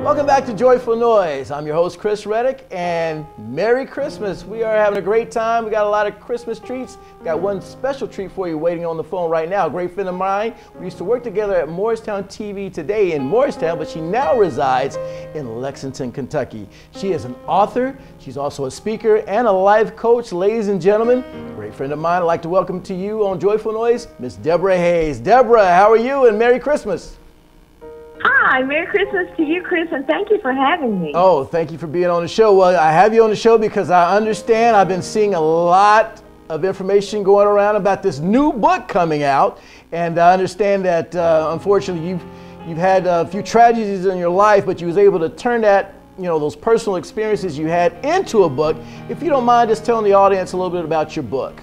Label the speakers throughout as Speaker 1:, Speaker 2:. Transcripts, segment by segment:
Speaker 1: Welcome back to Joyful Noise. I'm your host, Chris Reddick, and Merry Christmas. We are having a great time. We got a lot of Christmas treats. We got one special treat for you waiting on the phone right now. A great friend of mine. We used to work together at Morristown TV today in Morristown, but she now resides in Lexington, Kentucky. She is an author. She's also a speaker and a life coach. Ladies and gentlemen, a great friend of mine. I'd like to welcome to you on Joyful Noise, Miss Debra Hayes. Debra, how are you? And Merry Christmas.
Speaker 2: Hi, Merry Christmas to you, Chris, and thank you for having me.
Speaker 1: Oh, thank you for being on the show. Well, I have you on the show because I understand I've been seeing a lot of information going around about this new book coming out, and I understand that unfortunately you've had a few tragedies in your life, but you was able to turn that, those personal experiences you had into a book. If you don't mind just telling the audience a little bit about your book.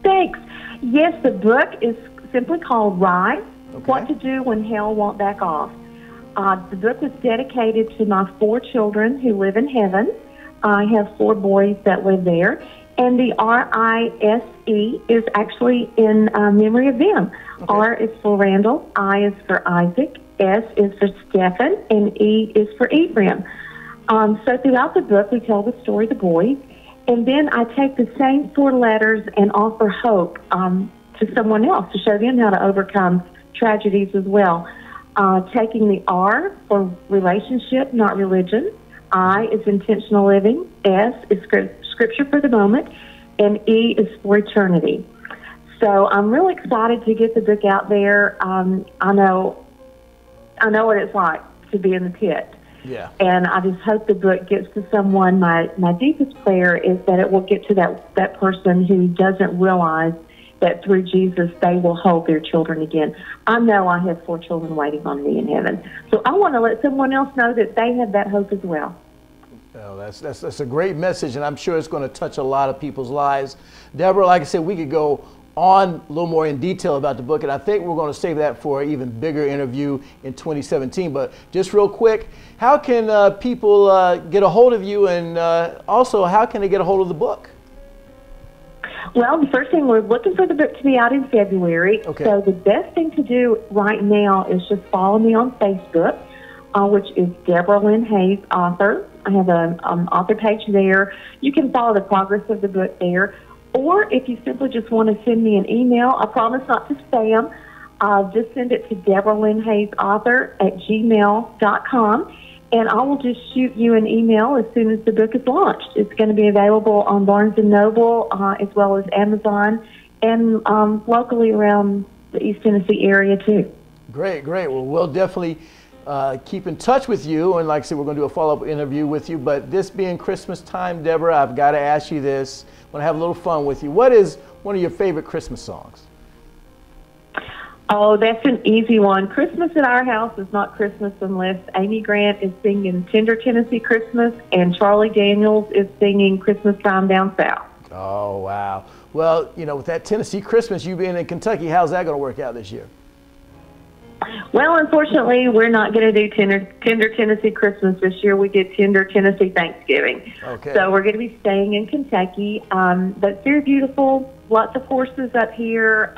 Speaker 2: Thanks. Yes, the book is simply called Rise.
Speaker 1: Okay.
Speaker 2: What to Do When Hell Won't Back Off. The book was dedicated to my 4 children who live in heaven. I have 4 boys that live there. And the R-I-S-E is actually in memory of them. Okay. R is for Randall, I is for Isaac, S is for Stephen, and E is for Ephraim. So throughout the book, we tell the story of the boys. And then I take the same 4 letters and offer hope to someone else to show them how to overcome tragedies as well. Taking the R for relationship, not religion. I is intentional living. S is scripture for the moment. And E is for eternity. So I'm really excited to get the book out there. I know what it's like to be in the pit.
Speaker 1: Yeah.
Speaker 2: And I just hope the book gets to someone. My deepest prayer is that it will get to that person who doesn't realize that through Jesus, they will hold their children again. I know I have 4 children waiting on me in heaven. So I want to let someone else know that they have that hope as well.
Speaker 1: Oh, that's a great message, and I'm sure it's going to touch a lot of people's lives. Debra, like I said, we could go on a little more in detail about the book, and I think we're going to save that for an even bigger interview in 2017. But just real quick, how can people get a hold of you, and also how can they get a hold of the book?
Speaker 2: Well, the first thing, we're looking for the book to be out in February.
Speaker 1: Okay.
Speaker 2: So the best thing to do right now is just follow me on Facebook, which is Debra Lynn Hayes, author. I have an author page there. You can follow the progress of the book there. Or if you simply just want to send me an email, I promise not to spam, just send it to DebraLynnHayesAuthor@gmail.com. And I will just shoot you an email as soon as the book is launched. It's going to be available on Barnes & Noble, as well as Amazon, and locally around the East Tennessee area, too.
Speaker 1: Great, great. Well, we'll definitely keep in touch with you. And like I said, we're going to do a follow-up interview with you. But this being Christmas time, Debra, I've got to ask you this. I want to have a little fun with you. What is one of your favorite Christmas songs?
Speaker 2: Oh, that's an easy one. Christmas at our house is not Christmas unless Amy Grant is singing Tender Tennessee Christmas and Charlie Daniels is singing Christmas Time Down South.
Speaker 1: Oh, wow. Well, with that Tennessee Christmas, you being in Kentucky, how's that going to work out this year?
Speaker 2: Well, unfortunately, we're not going to do Tender Tennessee Christmas this year. We did Tender Tennessee Thanksgiving.
Speaker 1: Okay.
Speaker 2: So we're going to be staying in Kentucky. But it's very beautiful. Lots of horses up here.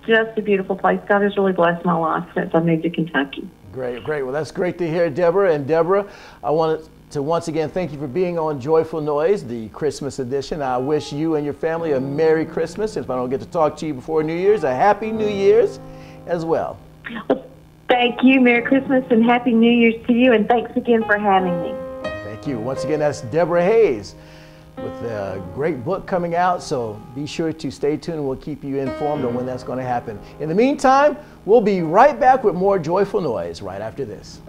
Speaker 2: Just a beautiful place. God has really blessed my life since I moved to Kentucky.
Speaker 1: Great, great. Well, that's great to hear, Debra. And Debra, I wanted to once again thank you for being on Joyful Noise, the Christmas edition. I wish you and your family a Merry Christmas. If I don't get to talk to you before New Year's, a Happy New Year's as well.
Speaker 2: Well, thank you. Merry Christmas and Happy New Year's to you. And thanks again for having me.
Speaker 1: Thank you. Once again, that's Debra Hayes with a great book coming out, so be sure to stay tuned and we'll keep you informed on when that's going to happen. In the meantime, we'll be right back with more Joyful Noise right after this.